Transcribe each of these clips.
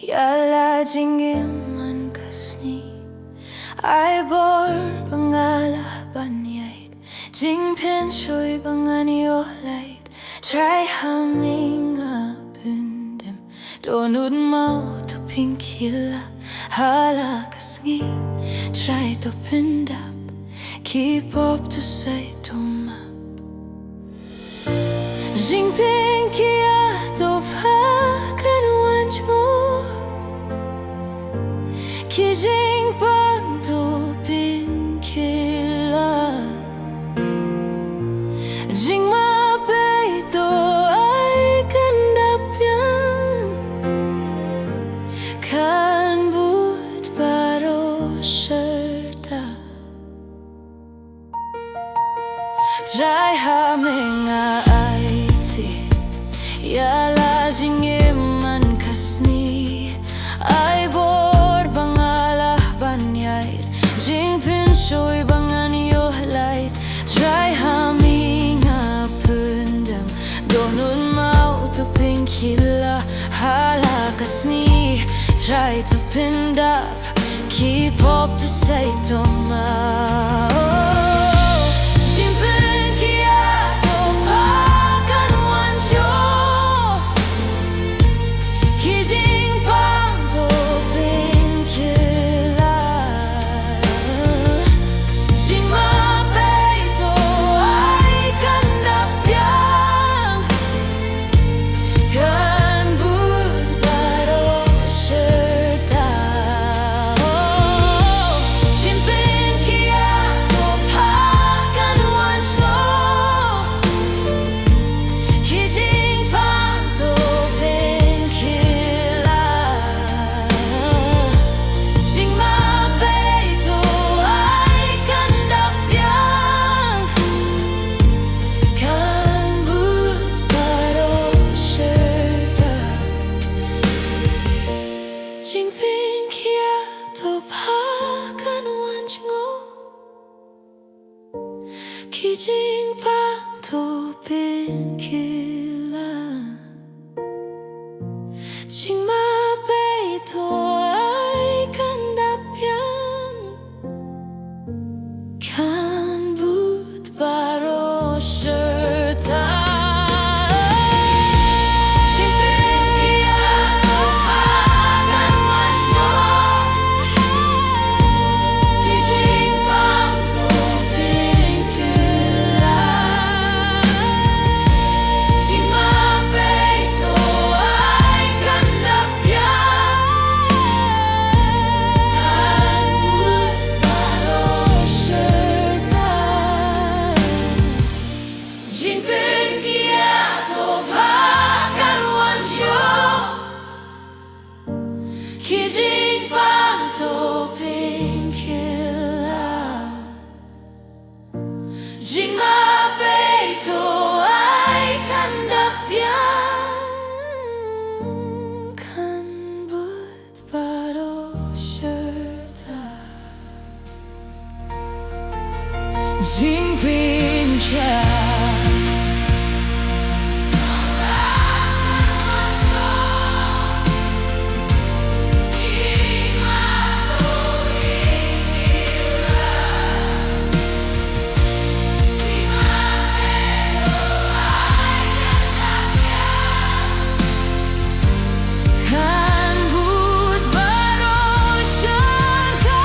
Yala Jingrwai Kasni I bore Bangala Banyait Jingpynkhiah Bangani Olait Try Ha Me Nga Aiti Don Uba Jingpynkhiah Hala Kasni Try to pindap Keep up to say to map Jingpynkhiah To Kan Wanjmo Ki Jingpynkhiah Jingmapay to ay kandapyan Kan but paro serta Try Ha Me Nga Aiti Yala Jingrwai Kasni I bor Bangala Banyait Jingpynkhiah Bangani Olait Try Ha Me Nga Aiti Don Uba Jingpynkhiah Hala Kasni Try to pin up Keep up to say to ma Jingpynkhiah To Kan Wanjmo Ki Jingpynkhiah Jingmapay to ay kandapyan Kan but paro serta Jingpynkhiah To Kan Wanjmo Ki Jingpynkhiah Jingmapay to ay kandapyan Kan but paro serta Jingpynkhiah To Kan Wanjmo Ki Jingpynkhiah Jingmapay to ay kandapyan Kan but paro serta Jingpynkhiah To Kan Wanjmo Ki Jingpynkhiah Jingmapay to ay kandapyan Kan but paro serta Jingpynkhiah To Kan Wanjmo Ki Jingpynkhiah Jingmapay to ay kandapyan Kan but paro serta Jingpynkhiah Kan but paro serta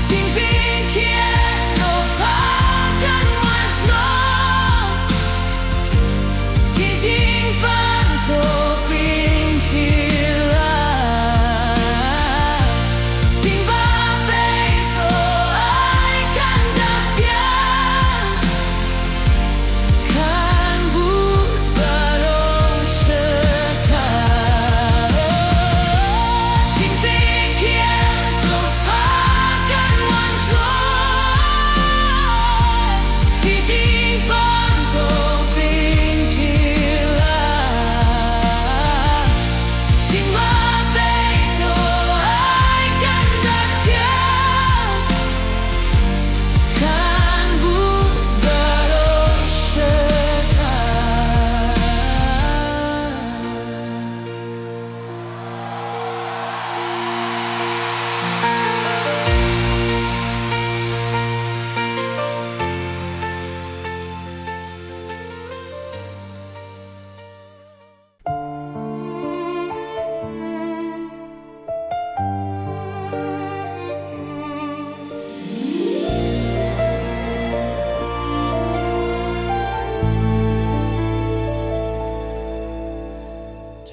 Jingpynkhiah To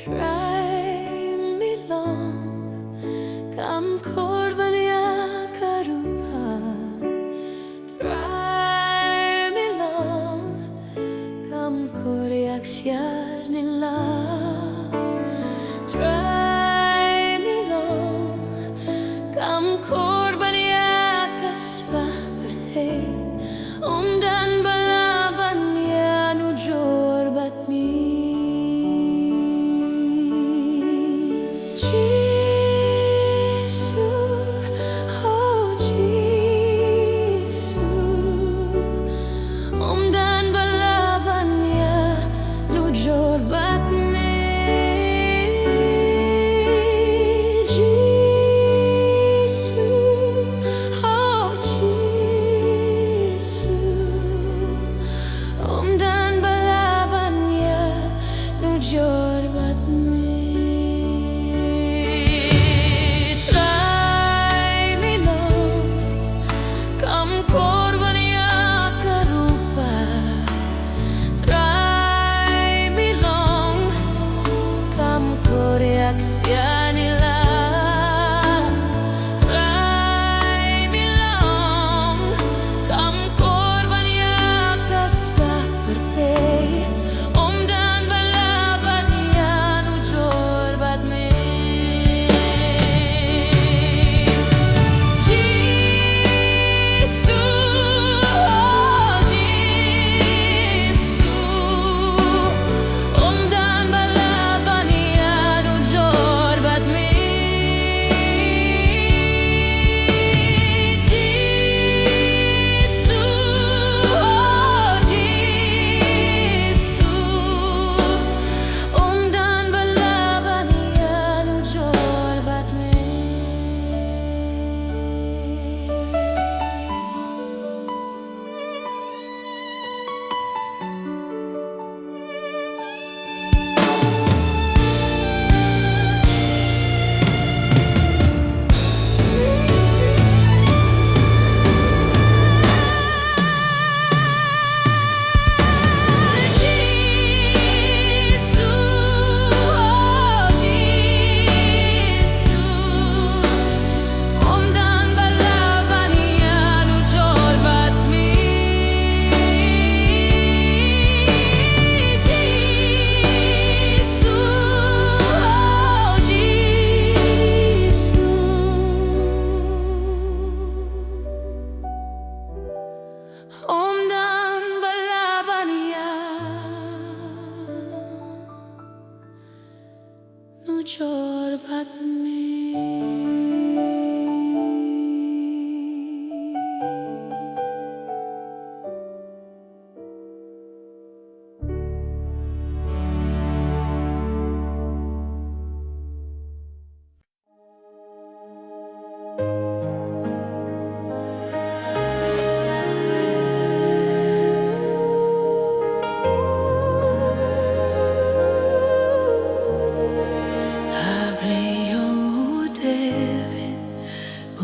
Try me long, kam korban ya karupa. Try me long, kam koryak siya nila. Try me long, kam korban ya kaspa perse. Dan balaban ya nujor bat mi.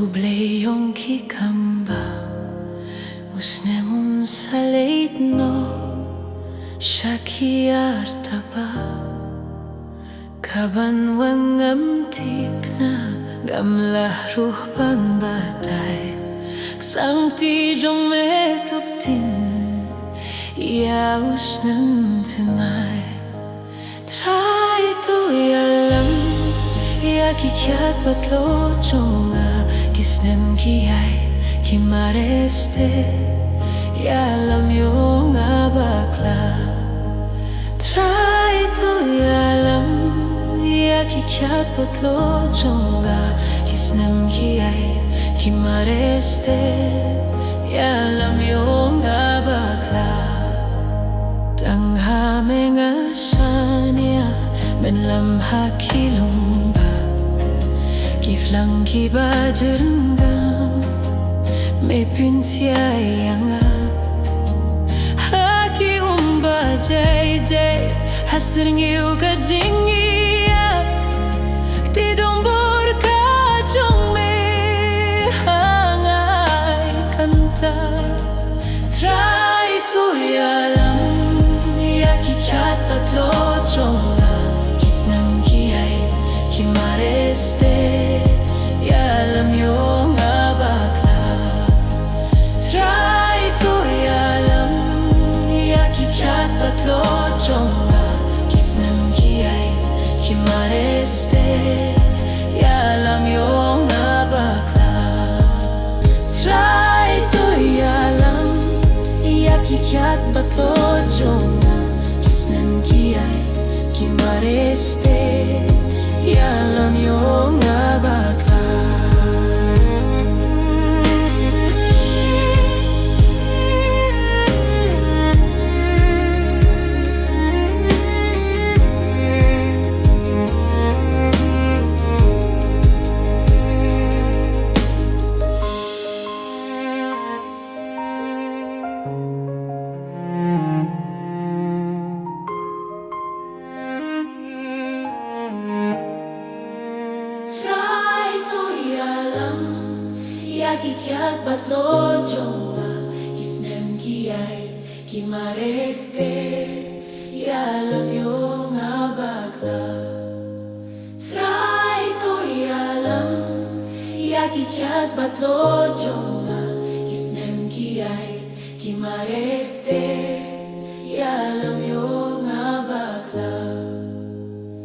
Ublayong kikamba Usnemun saleit no Shakiyar tapa Kaban wangam tikna Gamlah ruh panbatay Ksang ti jong metoptin Ya usnem timay Try to ialam Ya kikyat batlo jonga Jingpynkhiah kimareste Ialam yung abakla Try to ialam Ya kikyat batlo jonga Jingpynkhiah kimareste Ialam yung abakla Tang Ha Me Nga Aiti menlam hakilumba Kiflang kiba jerengam me pintiayanga Haki umba jay hasring yu ka jingia Tidumbur ka jong me hangay kanta Try to ialam Ya kikyat patlo jonga Kisnam este Ialam yo nga bakla Try to Ialam Yakikat batlo jonga Kisnamkiay kimareste Ialam yo nga bakla Try to Ialam Yakikat batlo jonga Kisnamkiay kimareste Ialam yo nga bakla Try to Ialam Yakikat batlo jonga Kisnamkiay kimareste Ialam yo nga bakla Try to Ialam Yakikat batlo jonga Kisnamkiay kimareste Ialam yo nga bakla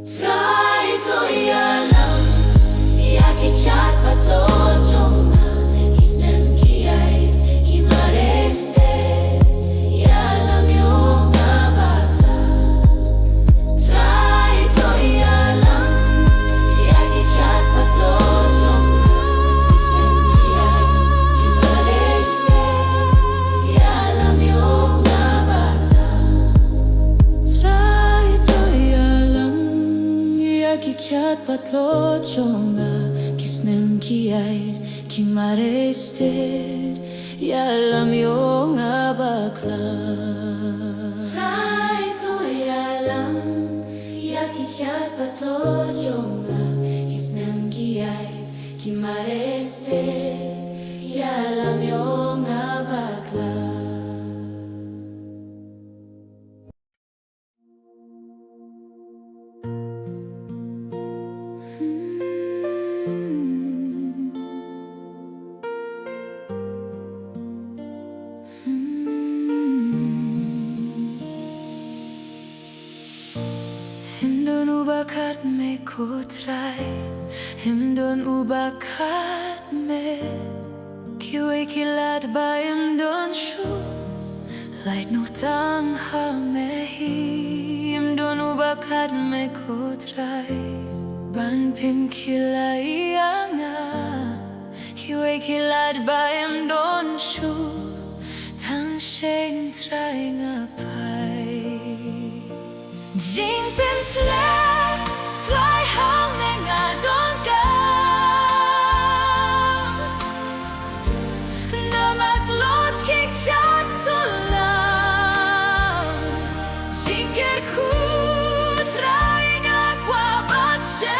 Try to Ialam Yakikat batlo jonga Kisnamkiay kimareste Ialam yo nga bakla Try to Ialam Yakikat batlo jonga Kisnamkiay kimareste Ialam yo nga bakla Try to Ialam Yakikat batlo jonga Kisnamkiay kimareste Ialam yo nga bakla Try to Ialam Yakikat batlo jonga Kisnamkiay kimareste Ialam yo nga bakla Don Uba Kat Me ko try Don Uba Kat Me Kiwe kilad ba Don shu Light no tang Ha Me Don Uba Kat Me ko try Jingpynkhiah nga Kiwe kilad ba Don shu Tang shen try nga pai Jingpynkhiah Try Ha Me Nga Don Ka Namaklot kikchat tulam Jingrwai Try nga kwa batshem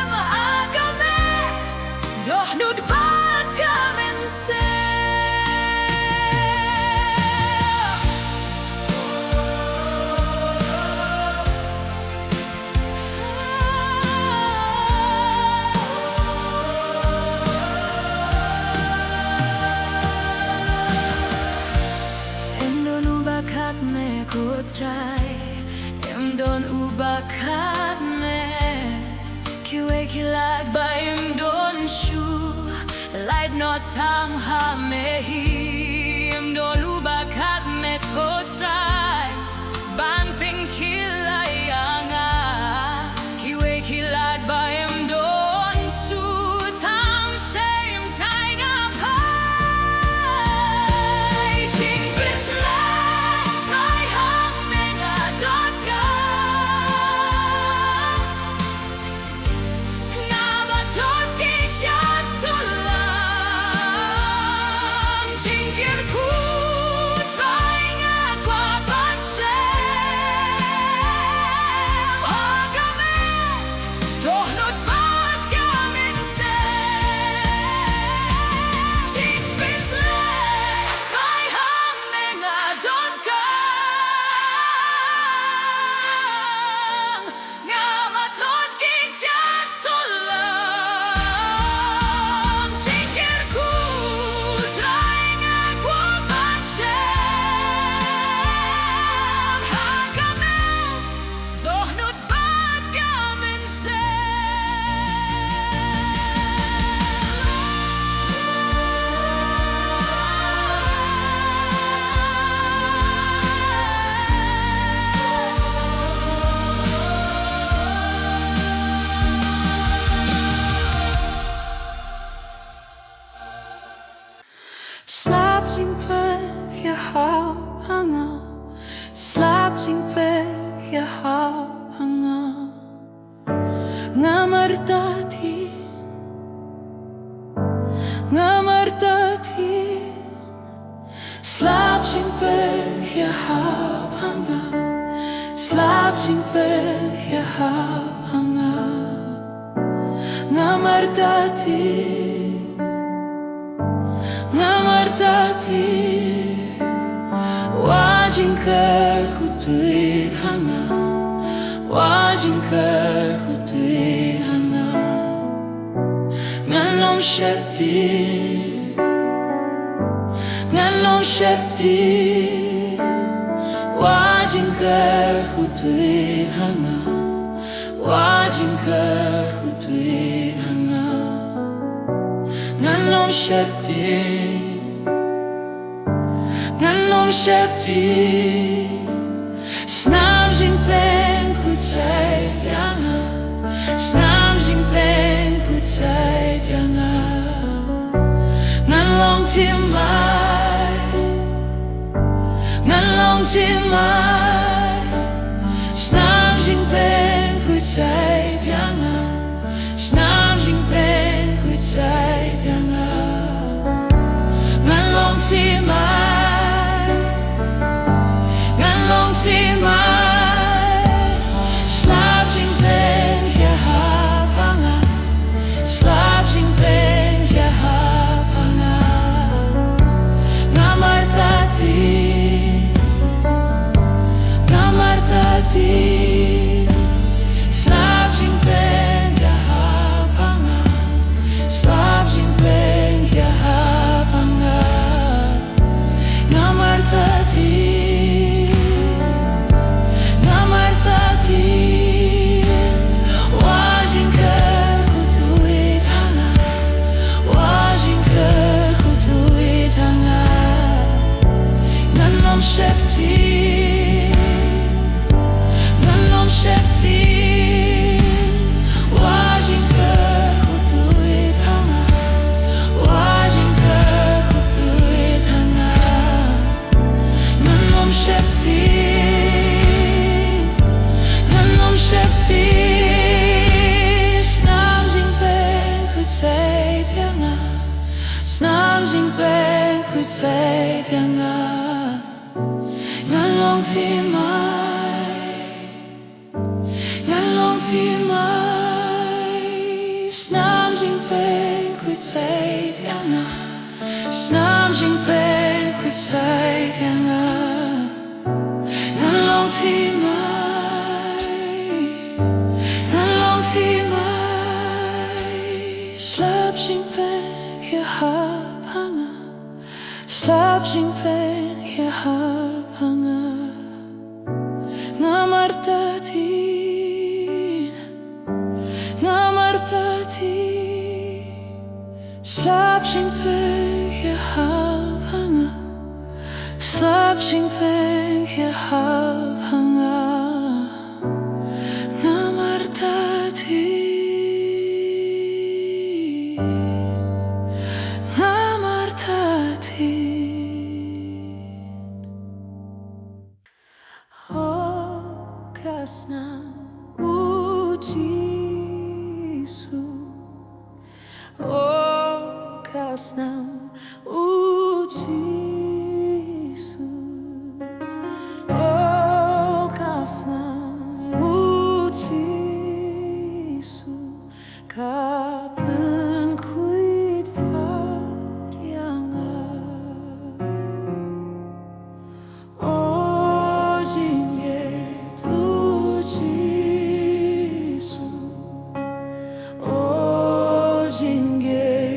Agamet Dohnud bat kamense Don Uba Kat Me ko try Don Uba Kat Me Kiwe kilad ba Don shu Light no tang Ha Me Don Uba Kat Me ko try Jingpynkhiah nga Kiwe kilad ba Don shu Tang shem tai nga pai Jingpynkhiah Try Ha Me Nga Don Ka Nabatot kikchat tulam martatin Slaap Jingpynkhiah hanga Slaap Jingpynkhiah hanga Nga martatin Wa Jingpynkhiah hanga Wa Jingpynkhiah hanga Ngalom shepti Wa Jingpynkhiah hanga Wa Jingpynkhiah hanga Ngalom shepti Snam Jingpynkhiah hanga Snam Jingpynkhiah hanga Ngalong timai Snam Jingpynkhiah hanga Snam Jingpynkhiah hanga Ngalong timai Slaap Jingpynkhiah hanga Slaap Jingpynkhiah hanga Nga martatin Slaap Jingpynkhiah hanga Slaap Jingpynkhiah hanga Nga martatin Wa Jingpynkhiah hanga Wa Jingpynkhiah hanga Ngalom shepti Wa Jingpynkhiah hanga Wa Jingpynkhiah hanga Ngalom shepti Snam Jingpynkhiah hanga Snam Jingpynkhiah hanga Ngalong timai Snam Jingpynkhiah hanga Snam Jingpynkhiah hanga Ngalong timai Slaap Jingpynkhiah hanga Slaap Jingpynkhiah hanga Nga martatin Slaap Jingpynkhiah hanga Slaap Jingpynkhiah hanga Nga martatin Ka Snam U Jisu Ka Snam U Jisu Ka Snam U Jisu Ka Pynkwit Paryanga Jingrwai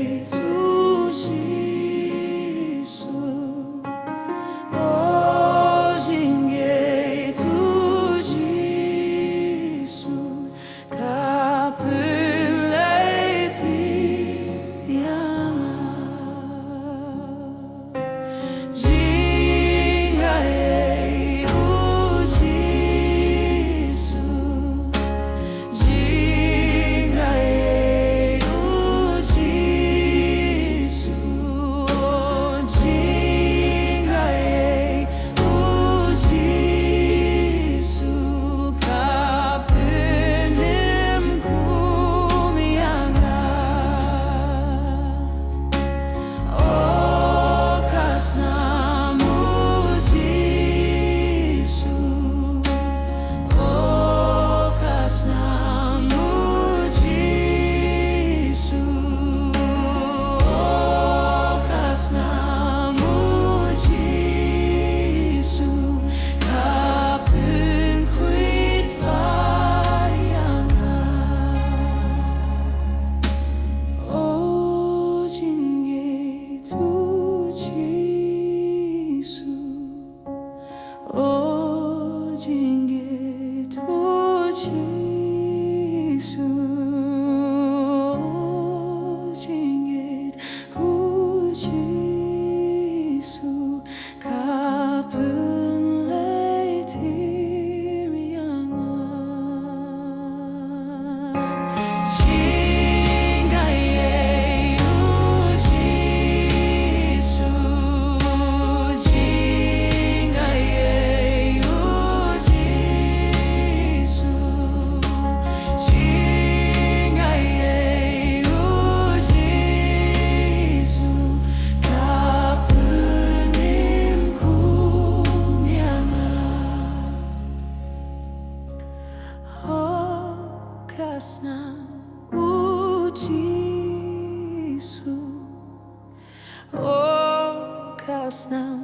Snam U Jisu, Ka Snam